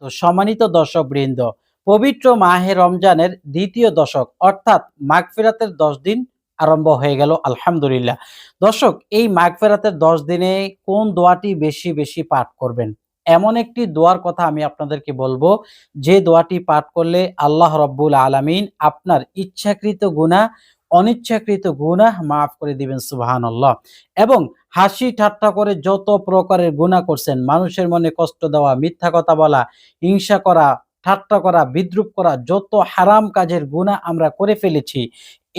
তো সম্মানিত দর্শকবৃন্দ, পবিত্র মাহে রমজানের দ্বিতীয় দশক অর্থাৎ মাগফিরাতের ১০ দিন আরম্ভ হয়ে গেল আলহামদুলিল্লাহ। দর্শক, এই মাগফিরাতের ১০ দিনে কোন দোয়াটি বেশি, বেশি পাঠ করবেন? এমন একটি দোয়ার কথা আমি আপনাদেরকে বলবো, যে দোয়াটি পাঠ করলে আল্লাহ রব্বুল আলামিন আপনার ইচ্ছাকৃত গুনাহ, অনিচ্ছাকৃত গুনাহ মাফ করে দিবেন সুবহানাল্লাহ। এবং হাসি ঠাট্টা করে যত প্রকারের গুনাহ করছেন, মানুষের মনে কষ্ট দেওয়া, মিথ্যা কথা বলা, হিংসা করা, ঠাট্টা করা, বিদ্রূপ করা, যত হারাম কাজের গুনাহ আমরা করে ফেলেছি,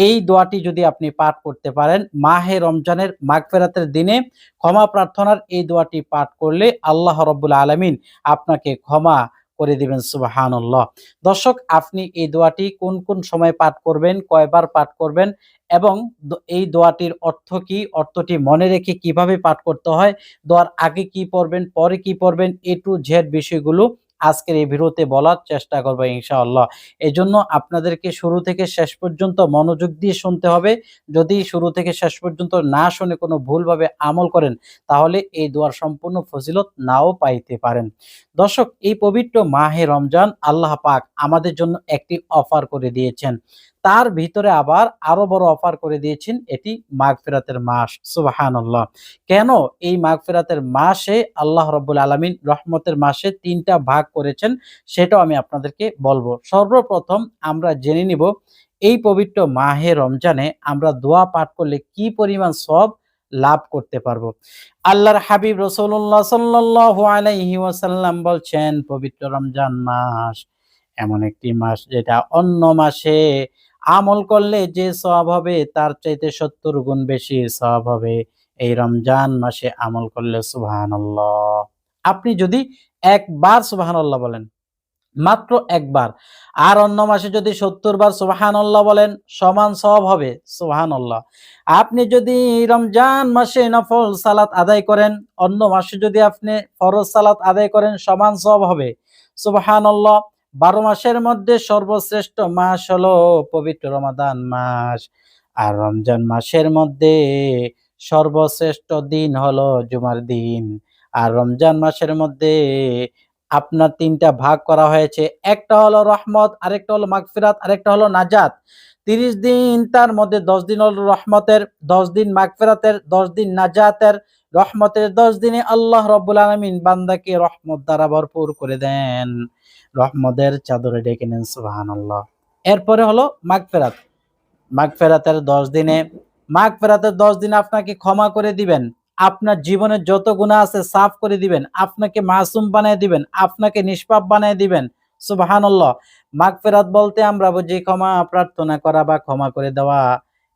এই দোয়াটি যদি আপনি পাঠ করতে পারেন, মাহে রমজানের মাগফিরাতের দিনে ক্ষমা প্রার্থনার এই দোয়াটি পাঠ করলে আল্লাহ রাব্বুল আলামিন আপনাকে ক্ষমা করে দিবেন সুবহানাল্লাহ। দর্শক, আপনি এই দোয়াটি কোন, কোন সময় পাঠ করবেন, কয়বার পাঠ করবেন এবং এই দোয়াটির অর্থ কি? অর্থটি মনে রেখে কিভাবে পাঠ করতে হয়? দোয়ার আগে কি পড়বেন, পরে কি পড়বেন? A to Z বিষয়গুলো আজকের এই ভিডিওতে বলার চেষ্টা করব ইনশাআল্লাহ। এজন্য আপনাদেরকে শুরু থেকে শেষ পর্যন্ত মনোযোগ দিয়ে শুনতে হবে। যদি শুরু থেকে শেষ পর্যন্ত না শুনে কোনো ভুলভাবে আমল করেন, তাহলে এই দোয়ার সম্পূর্ণ ফজিলত নাও পাইতে পারেন। দর্শক, এই পবিত্র মাহে রমজান আল্লাহ পাক আমাদের জন্য একটি অফার করে দিয়েছেন। তার ভিতরে আবার আরো বড় অফার করে দিয়েছেন, এটি মাগফিরাতের মাস। সুবহানাল্লাহ। কেন এই মাগফিরাতের মাসে আল্লাহ রাব্বুল আলামিন রহমতের মাসে ৩ টা ভাগ করেছেন, সেটাও আমি আপনাদেরকে বলবো। সর্বপ্রথম আমরা জেনে নিব, এই পবিত্র মাহে রমজানে আমরা দোয়া পাঠ করলে কি পরিমাণ সওয়াব লাভ করতে পারবো। আল্লাহর হাবিব রাসূলুল্লাহ সাল্লাল্লাহু আলাইহি ওয়াসাল্লাম বলছেন, পবিত্র রমজান মাস এমন একটি মাস যেটা অন্য মাসে আমল করলে যে সওয়াব হবে তার চাইতে ৭০ গুণ বেশি সওয়াব হবে এই রমজান মাসে আমল করলে। সুবহানাল্লাহ। আপনি যদি একবার সুবহানাল্লাহ বলেন, মাত্র একবার, আর অন্য মাসে যদি ৭০ বার সুবহানাল্লাহ বলেন, সমান সওয়াব হবে। সুবহানাল্লাহ। আপনি যদি রমজান মাসে নফল সালাত আদায় করেন, অন্য মাসে যদি আপনি ফরজ সালাত আদায় করেন, সমান সওয়াব হবে। সুবহানাল্লাহ। ১২ মাসের মধ্যে সর্বশ্রেষ্ঠ মাস হলো পবিত্র রমাদান মাস। আর রমজান মাসের মধ্যে সর্বশ্রেষ্ঠ দিন হলো জুমার দিন। আর রমজান মাসের মধ্যে আপনার ৩ টা ভাগ করা হয়েছে। একটা হলো রহমত, আরেকটা হলো মাগফিরাত, আরেকটা হলো নাজাত। ৩০ দিন, তার মধ্যে ১০ দিন হলো রহমতের, ১০ দিন মাগফিরাতের, ১০ দিন নাজাতের। রহমতের ১০ দিনে আল্লাহ রাব্বুল আলামিন বান্দাকে রহমত দ্বারা ভরপুর করে দেন। রহমতের চাদরে ঢেকে নেন। সুবহানাল্লাহ। এরপরে হলো মাগফিরাত। মাগফিরাতের ১০ দিনে, মাগফিরাতের ১০ দিনে আপনাকে ক্ষমা করে দিবেন। আপনার জীবনের যত গুনাহ আছে সাফ করে দিবেন। আপনাকে মাসুম বানায় দিবেন। আপনাকে নিষ্পাপ বানায় দিবেন। সুবহানাল্লাহ। মাগফিরাত বলতে আমরা বুঝি ক্ষমা প্রার্থনা করা বা ক্ষমা করে দেওয়া।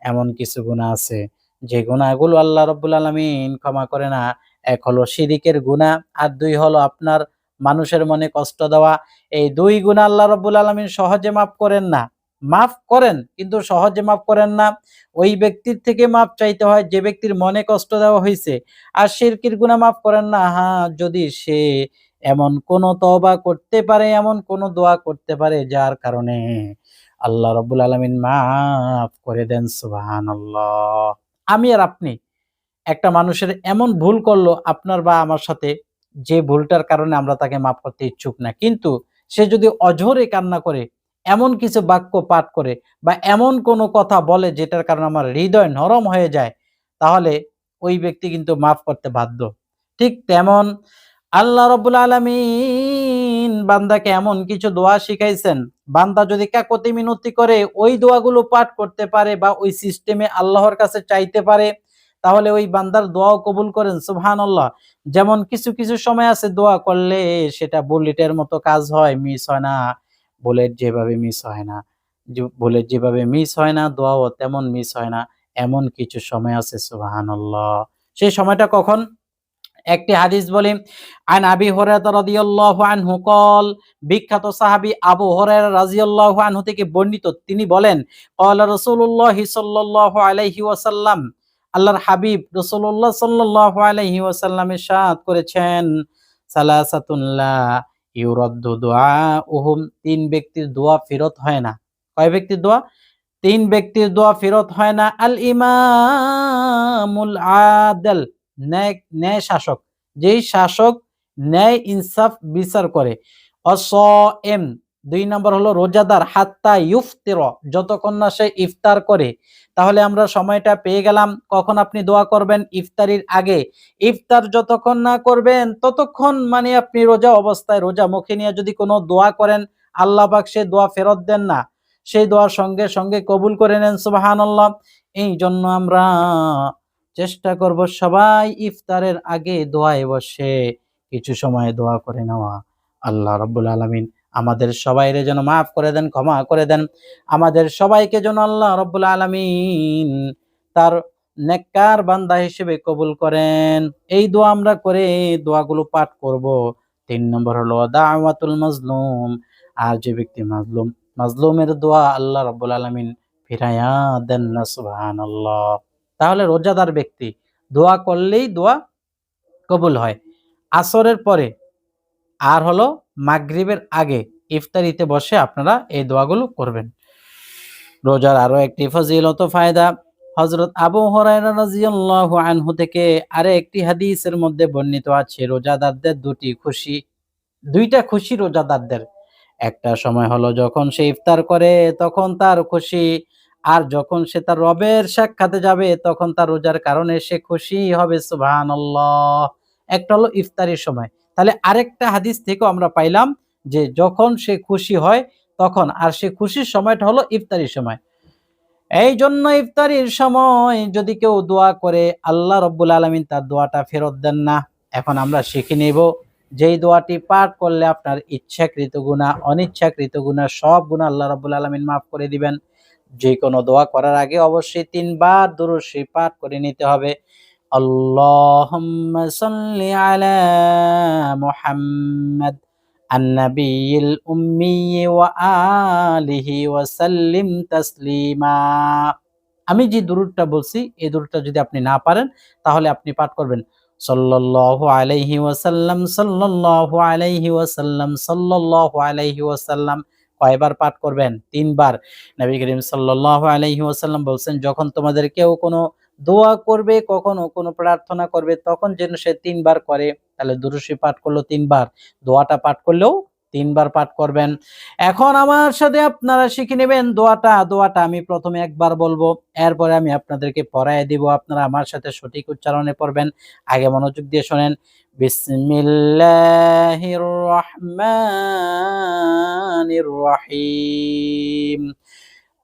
এমন কিছু গুনাহ আছে যে গুনাহগুলো আল্লাহ রাব্বুল আলামিন ক্ষমা করে না। এক হলো শিরিকের গুনাহ, আর ২ হলো আপনার মানুষের মনে কষ্ট দেওয়া। এই ২ গুনাহ আল্লাহ রাব্বুল আলামিন সহজে মাফ করেন না। মাফ করেন কিন্তু সহজে মাফ করেন না। ওই ব্যক্তির থেকে মাফ চাইতে হয় যে ব্যক্তির মনে কষ্ট দেওয়া হইছে। আর শিরকের গুনাহ মাফ করেন না, হ্যাঁ, যদি সে এমন কোন তওবা করতে পারে, এমন কোন দোয়া করতে পারে যার কারণে আল্লাহ রাব্বুল আলামিন মাফ করে দেন। সুবহানাল্লাহ। আমি আর আপনি, একটা মানুষের এমন ভুল করলো আপনার বা আমার সাথে, যে ভুলটার কারণে আমরা তাকে মাফ করতে ইচ্ছুক না। কিন্তু সে যদি অঝরে কান্না করে, এমন কিছু বাক্য পাঠ করে বা এমন কোনো কথা বলে যেটার কারণে আমার হৃদয় নরম হয়ে যায়, তাহলে ওই ব্যক্তি কিন্তু মাফ করতে বাধ্য। ঠিক তেমন আল্লাহ রাব্বুল আলামিন বান্দাকে এমন কিছু দোয়া শিখাইছেন, বান্দা যদি কাকুতি মিনতি করে ওই দোয়াগুলো পাঠ করতে পারে বা ওই সিস্টেমে আল্লাহর কাছে চাইতে পারে, তাহলে ওই বান্দার দোয়াও কবুল করেন। সুবহানাল্লাহ। যেমন কিছু, কিছু সময় আছে দোয়া করলে সেটা বুলেটের মতো কাজ হয়, মিস হয় না। বুলেট যেভাবে মিস হয় না, বুলেট যেভাবে মিস হয় না, দোয়াও তেমন মিস হয় না। এমন কিছু সময় আছে। সুবহানাল্লাহ। সেই সময়টা কখন? একটি হাদিস বলি, আন আবি হুরায়রা রাদিয়াল্লাহু আনহু কল, বিখ্যাত সাহাবী আবু হুরায়রা রাদিয়াল্লাহু আনহু থেকে বর্ণিত, তিনি বলেন, ক্বালা রাসূলুল্লাহ সাল্লাল্লাহু আলাইহি ওয়াসাল্লাম, আল্লাহর হাবিব রাসূলুল্লাহ সাল্লাল্লাহু আলাইহি ওয়াসাল্লাম ইরশাদ করেছেন, সালাসাতুন লা ইউরাদ্দু দুআউহুম, ৩ ব্যক্তির দোয়া ফেরত হয় না। কয় ব্যক্তির দোয়া? ৩ ব্যক্তির দোয়া ফেরত হয় না। আল ইমামুল আদেল, ন্যায় শাসক, যেই শাসক ন্যায় ইনসাফ বিচার করে। অসএম ২ নম্বর হলো রোজাদার হাত্তা ইফতির, যতক্ষণ না সে ইফতার করে। তাহলে আমরা সময়টা পেয়ে গেলাম কখন আপনি দোয়া করবেন, ইফতারির আগে। ইফতার যতক্ষণ না করবেন ততক্ষণ মানে আপনি রোজা অবস্থায় রোজা মুখে নিয়ে যদি কোনো দোয়া করেন, আল্লাহ পাক সে দোয়া ফেরত দেন না, সেই দোয়া সঙ্গে সঙ্গে কবুল করে নেন। সুবহানাল্লাহ। এই জন্য আমরা চেষ্টা করব সবাই ইফতারের আগে দোয়ায় বসে কিছু সময় দোয়া করে নেওয়া। আল্লাহ রাব্বুল আলামিন আমাদের সবাইরে যেন মাফ করে দেন, ক্ষমা করে দেন। আমাদের সবাইকে যেন আল্লাহ রাব্বুল আলামিন তার নেককার বান্দা হিসেবে কবুল করেন। এই দোয়া আমরা করে দোয়াগুলো পাঠ করব। ৩ নম্বর হলো দাওয়াতুল মাজলুম। আর যে ব্যক্তি মাজলুম, মাজলুমের দোয়া আল্লাহ রাব্বুল আলামিন ফিরাইয়া দেন না। সুবহানাল্লাহ। তাহলে রোজাদার ব্যক্তি দোয়া করলেই দোয়া কবুল হয়। আসরের পরে আর হলো মাগরিবের আগে ইফতারিতে বসে আপনারা এই দোয়াগুলো করবেন। রোজার আরো একটি ফজিলত ও ফায়দা, হযরত আবু হুরায়রা রাদিয়াল্লাহু আনহু থেকে আরেকটি হাদিসের মধ্যে বর্ণিত আছে রোজাদারদের দুইটা খুশি রোজাদারদের। একটা সময় হলো যখন সে ইফতার করে তখন তার খুশি, আর যখন সে তার রবের সাক্ষাতে যাবে তখন তার রোজার কারণে সে খুশি হবে। সুবহানাল্লাহ। একটা হলো ইফতারির সময়। তাহলে আরেকটা হাদিস থেকেও আমরা পাইলাম যে যখন সে খুশি হয় তখন, আর সে খুশির সময়টা হলো ইফতারির সময়। এই জন্য ইফতারির সময় যদি কেউ দোয়া করে আল্লাহ রব্বুল আলামিন তার দোয়াটা ফেরত দেন না। এখন আমরা শিখে নেব যেই দোয়াটি পাঠ করলে আপনার ইচ্ছাকৃত গুনাহ, অনিচ্ছাকৃত গুনাহ সব গুনাহ আল্লাহ রব্বুল আলামিন মাফ করে দিবেন। যে কোনো দোয়া করার আগে অবশ্যই ৩ বার দুরূদ শরীফ পাঠ করে নিতে হবে। আল্লাহুম্মা সাল্লি আলা মুহাম্মাদ আন-নাবিয়্যিল উম্মি ওয়া আলিহি ওয়া সাল্লিম তাসলিমা। আমি যে দুরূদটা বলছি এই দুরূদটা যদি আপনি না পারেন তাহলে আপনি পাঠ করবেন সাল্লাল্লাহু আলাইহি ওয়াসাল্লাম, সাল্লাল্লাহু আলাইহি ওয়াসাল্লাম, সাল্লাল্লাহু আলাইহি ওয়াসাল্লাম। কয়বার পাঠ করবেন? ৩ বার। নবী করিম সাল্লাল্লাহু আলাইহি ওয়াসাল্লাম বলছেন যখন তোমাদের কেউ কোনো দোয়া করবে, কখনো কোনো প্রার্থনা করবে তখন যেন সে ৩ বার করে। তাহলে দুরূদ শরীফ পাঠ করলো ৩ বার, দোয়াটা পাঠ করলেও ৩ বার পাঠ করবেন। এখন আমার সাথে আপনারা শিখে নেবেন দোয়াটা আমি প্রথমে একবার বলবো, এরপরে আমি আপনাদেরকে পড়ায় দিব। আপনারা আমার সাথে সঠিক উচ্চারণে পড়বেন। আগে মনোযোগ দিয়ে শোনেন। বিসমিল্লাহির রহমানির রহিম।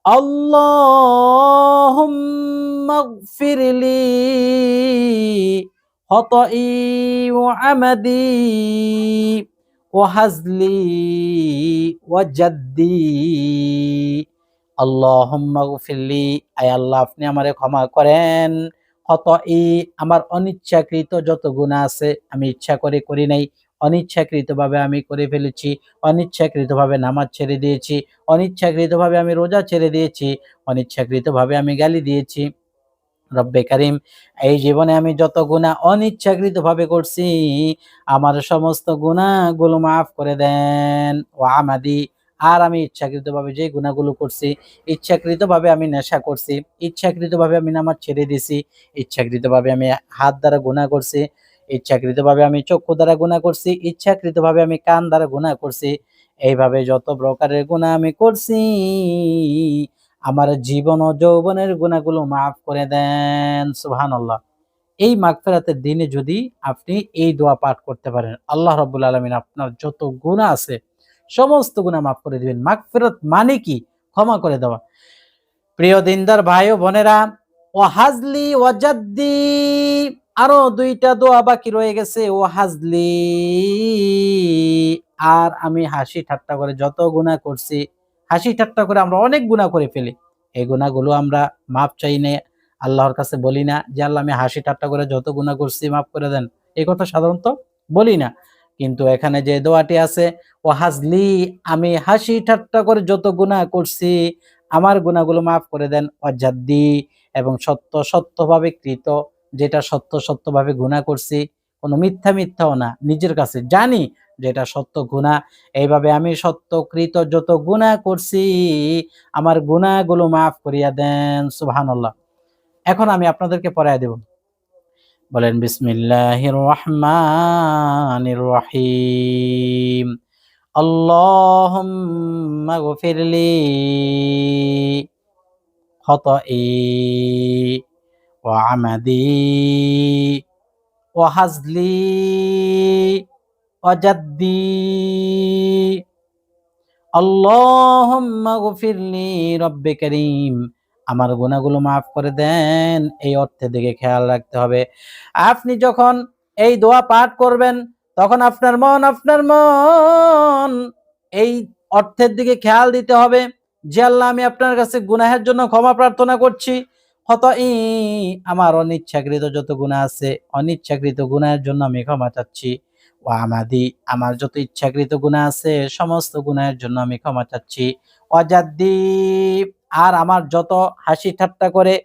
আল্লাহুম্মা ইগফিরলি খতাই ওয়া আমাদি ওয়াহাজলি ওয়াজাদ্দি। আল্লাহুম্মা গফিরলি, আয় আল্লাহ আপনি আমারে ক্ষমা করেন। খতই, আমার অনিচ্ছাকৃত যত গুনাহ আছে আমি ইচ্ছা করে করি নাই, অনিচ্ছাকৃতভাবে আমি করে ফেলেছি, অনিচ্ছাকৃতভাবে নামাজ ছেড়ে দিয়েছি, অনিচ্ছাকৃতভাবে আমি রোজা ছেড়ে দিয়েছি, অনিচ্ছাকৃতভাবে আমি গালি দিয়েছি। রব্বে কারিম, এই জীবনে আমি যত গুনাহ অনিচ্ছাকৃতভাবে করছি আমার সমস্ত গুনাহগুলো মাফ করে দেন। ওয়া আমাদি, আর আমি ইচ্ছাকৃতভাবে যে গুনাহগুলো করছি, ইচ্ছাকৃতভাবে আমি নেশা করছি, ইচ্ছাকৃতভাবে আমি নামাজ ছেড়ে দিছি, ইচ্ছাকৃতভাবে আমি হাত দ্বারা গুনাহ করছি, ইচ্ছাকৃতভাবে আমি চক্ষু দ্বারা গুনাহ করছি, ইচ্ছাকৃতভাবে আমি কান দ্বারা গুনাহ করছি। এইভাবে যত প্রকারের গুনাহ আমি করছি আমার জীবন ও যৌবনের গুনাহগুলো মাফ করে দেন। সুবহানাল্লাহ। এই মাগফিরাতের দিনে যদি আপনি এই দোয়া পাঠ করতে পারেন, আল্লাহ রাব্বুল আলামিন আপনার যত গুনাহ আছে সমস্ত গুনাহ মাফ করে দিবেন। মাগফিরাত মানে কি? ক্ষমা করে দেওয়া। প্রিয় দিনদার ভাই ও বোনেরা, ওয়াহাজলি ওয়াজাদ্দি, আরো ২ টা দোয়া বাকি রয়ে গেছে। ওয়াহাজলি, আর আমি হাসি ঠাট্টা করে যত গুনাহ করছি, হাসি ঠাট্টা করে আমরা অনেক গুনাহ করে ফেলি। এই গুনাহগুলো আমরা মাপ চাই না, আল্লাহর কাছে বলি না যে আল্লাহ আমি হাসি ঠাট্টা করে যত গুনাহ করছি মাফ করে দেন। এই কথা সাধারণত বলি না। কিন্তু এখানে যে দোয়াটি আছে ওয়াহাজলি, আমি হাসি ঠাট্টা করে যত গুনাহ করছি আমার গুনাহগুলো মাফ করে দেন। ওয়াজাদ্দি, এবং সত্যভাবে কৃত, যেটা সত্যভাবে গুনাহ করছি, কোনো মিথ্যাও না, নিজের কাছে জানি যে এটা সত্য গুনাহ। এইভাবে আমি সত্যকৃত যত গুনাহ করছি আমার গুনাহগুলো মাফ করিয়া দেন। সুবহানাল্লাহ। এখন আমি আপনাদেরকে পড়ায়া দেব। বলেন বিসমিল্লাহির রহমানির রহিম। আল্লাহুম্মা গফিরলি খতাই ওয়া আমাদি ওয়া হাজলি ওয়া জাদ্দি আল্লাহুম্মা গফিরলি রব্বে কারীম, আমার গুনাহগুলো মাফ করে দেন। এই অর্থের দিকে খেয়াল রাখতে হবে। আপনি যখন এই দোয়া পাঠ করবেন তখন আপনার মন এই অর্থের দিকে খেয়াল দিতে হবে যে আল্লাহ, আমি আপনার কাছে গুনাহের জন্য ক্ষমা প্রার্থনা করছি। খতাই, আমার অনিচ্ছাকৃত যত গুনাহ আছে, অনিচ্ছাকৃত গুনাহের জন্য আমি ক্ষমা চাচ্ছি। ওয়া আমাদি, আমার যত ইচ্ছাকৃত গুনাহ আছে সমস্ত গুনাহের জন্য আমি ক্ষমা চাচ্ছি। ওয়াজাদ্দি, আর আমার যত হাসি ঠাট্টা করে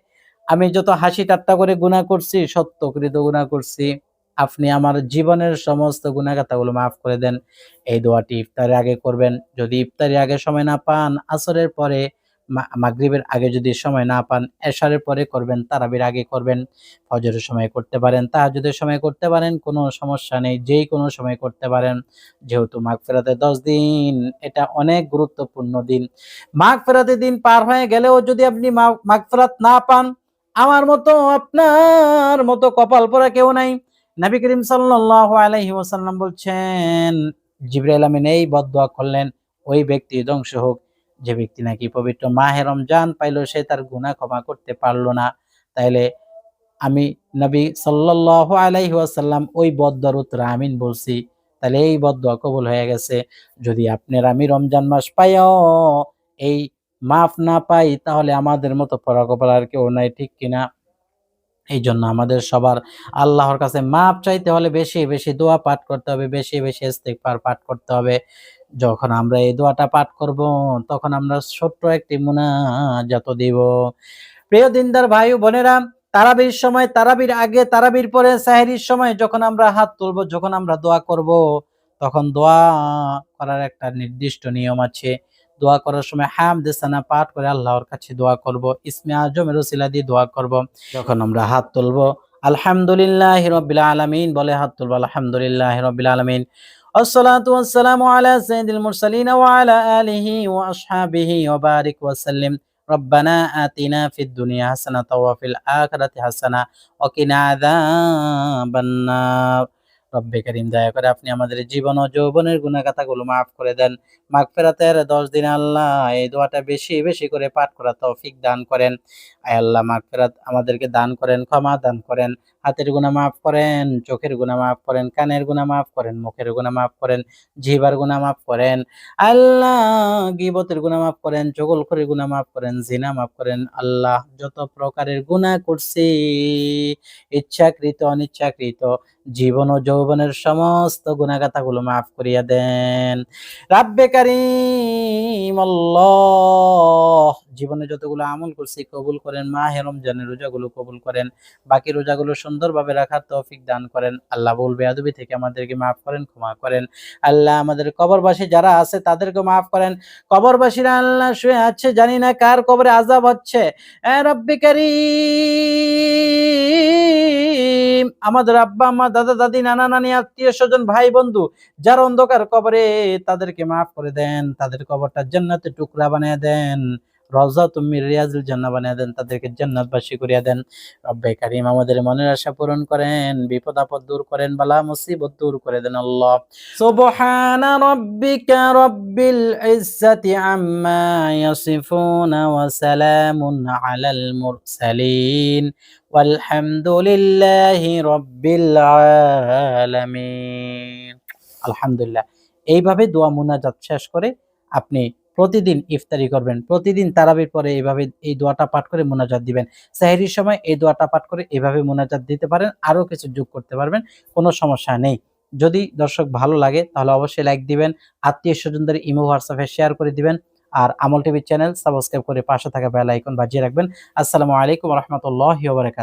আমি যত হাসি ঠাট্টা করে গুনাহ করছি, সত্যকৃত গুনাহ করছি, আপনি আমার জীবনের সমস্ত গুনাহ-খাতাগুলো মাফ করে দেন। এই দোয়াটি ইফতারের আগে করবেন। যদি ইফতারের আগে সময় না পান, আসরের পরে, মাগরিবের আগে যদি সময় না পান, এশারের পরে করবেন, তারাবির আগে করবেন, ফজরের সময় করতে পারেন, তাহাজ্জুদের সময় করতে পারেন, কোনো সমস্যা নেই। যেই কোনো সময় করতে পারেন। যেহেতু মাগফিরাতের ১০ দিন, এটা অনেক গুরুত্বপূর্ণ দিন। মাগফিরাতের দিন পার হয়ে গেলেও যদি আপনি মাগফিরাত না পান, আমার মতো আপনার মতো কপাল পোড়া কেউ নাই। নবী করিম সাল্লাল্লাহু আলাইহি ওয়াসাল্লাম বলছেন, জিবরাইল আমিন এই বদদোয়া করলেন, ওই ব্যক্তি ধ্বংস হোক যে ব্যক্তি নাকি পবিত্র মাহে রমজান পাইল, সে তার গুনাহ ক্ষমা করতে পারল না। তাইলে আমি নবী সাল্লাল্লাহু আলাইহি ওয়াসাল্লাম ওই বদদোয়ার উত্তরে আমিন বলছি। তাহলে এই বদদোয়া কবুল হয়ে গেছে। যদি আপনার আমি রমজান মাস পাইয়াও এই মাফ না পাই, তাহলে আমাদের মতো পোড়া কপাল আর কেউ নাই, ঠিক কিনা? এইজন্য আমাদের সবার আল্লাহর কাছে মাপ চাইতে হলে বেশি, বেশি দোয়া পাঠ করতে হবে, বেশি, বেশি ইস্তিগফার পাঠ করতে হবে। যখন আমরা এই দোয়াটা পাঠ করব, তখন আমরা ছোট্ট একটি মুনাজাত দিব। প্রিয় দিনদার ভাই ও বোনেরা, তারাবির সময়, তারাবির আগে, তারাবির পরে, সেহরির সময় যখন আমরা হাত তুলব, যখন আমরা দোয়া করব, তখন দোয়া করার একটা নির্দিষ্ট নিয়ম আছে। দোয়া করার সময় হামদে সানা পাঠ করে আল্লাহর কাছে দোয়া করব, ইসমে আজমের ওসিলা দিয়ে দোয়া করব। যখন আমরা হাত তুলব, আলহামদুলিল্লাহি রাব্বিল আলামিন বলে হাত তুলব, আলহামদুলিল্লাহি রাব্বিল আলামিন। আসসালাতু ওয়াসসালামু আলা সাইয়্যিদিল মুরসালিন ওয়া আলা আলিহি ওয়া আসহাবিহি ওয়া বারিক ওয়া সাল্লিম। রব্বানা আতিনা ফিদ দুনিয়া হাসানাতাও ওয়া ফিল আখিরাতি হাসানা ওয়া কিনা আযাবান্নার। রব্বে কারীম, দয়া করে আপনি আমাদের জীবন ও যৌবনের গুনাহ-খাতাগুলো মাফ করে দেন। মাগফিরাতের ১০ দিন আল্লাহ এই দোয়াটা বেশি, বেশি করে পাঠ করার তৌফিক দান করেন। আয় আল্লাহ, মাগফিরাত আমাদেরকে দান করেন, ক্ষমা দান করেন। হাতের গুনাহ মাফ করেন, চোখের গুনাহ মাফ করেন, কানের গুনাহ মাফ করেন, মুখের গুনাহ মাফ করেন, জিহ্বার গুনাহ মাফ করেন। আল্লাহ, গীবতের গুনাহ মাফ করেন, চুগলখড়ির গুনাহ মাফ করেন, জিনা মাফ করেন। আল্লাহ, যত প্রকারের গুনাহ করছি, ইচ্ছাকৃত অনিচ্ছাকৃত, জীবন ও যৌবনের সমস্ত গুনাহ-খাতাগুলো মাফ করিয়া দেন। রাব্বে কারীম আল্লাহ, জীবনে যতগুলো আমল করছি কবুল করেন। মাহে রমজানের রোজাগুলো কবুল করেন। বাকি রোজাগুলো সুন্দরভাবে রাখার তৌফিক দান করেন। আল্লাহ, ভুল বেয়াদবি থেকে আমাদেরকে মাফ করেন, ক্ষমা করেন। আল্লাহ, আমাদের কবরবাসী যারা আছে তাদেরকে মাফ করেন। কবরবাসীরা আল্লাহ শুয়ে আছে, জানি না কার কবরে আযাব হচ্ছে। রব্বে কারীম, আমাদের আব্বা আম্মা, দাদা দাদি, নানা নানি, আত্মীয় স্বজন, ভাই বন্ধু যারা অন্ধকার কবরে, তাদেরকে মাফ করে দেন। তাদের কবরটা জান্নাতের টুকরা বানিয়ে দেন, রাউযাতুম মির রিয়াজিল জান্নাহ বানিয়ে দেন, তাদেরকে জান্নাতবাসী করিয়া দেন। রব্বে কারীম, আমাদের মনের আশা পূরণ করেন, বিপদ আপদ দূর করেন, বালা মুসিবত দূর করে দেন। আল্লাহ, সুবহানা রাব্বিকা রাব্বিল ইজ্জাতি আম্মা ইয়াসিফুন ওয়া সালামুন আলাল মুরসালিন ওয়ালহামদুলিল্লাহি রাব্বিল আলামিন। আলহামদুলিল্লাহ। এইভাবে দোয়া মুনাজাত শেষ করে আপনি প্রতিদিন ইফতারি করবেন। প্রতিদিন তারাবির পরে এইভাবে এই দোয়াটা পাঠ করে মুনাজাত দিবেন। সেহরির সময় এই দোয়াটা পাঠ করে এভাবে মুনাজাত দিতে পারেন। আরো কিছু যোগ করতে পারবেন। কোনো সমস্যা নেই। যদি দর্শক ভালো লাগে তাহলে অবশ্যই লাইক দিবেন। আত্মীয়-স্বজনদের ইমো, হোয়াটসঅ্যাপে শেয়ার করে দিবেন। আর আমল টিভি চ্যানেল সাবস্ক্রাইব করে পাশে থাকা বেল আইকন বাজিয়ে রাখবেন। আসসালামু আলাইকুম ওয়া রাহমাতুল্লাহি ওয়া বারাকাতুহু।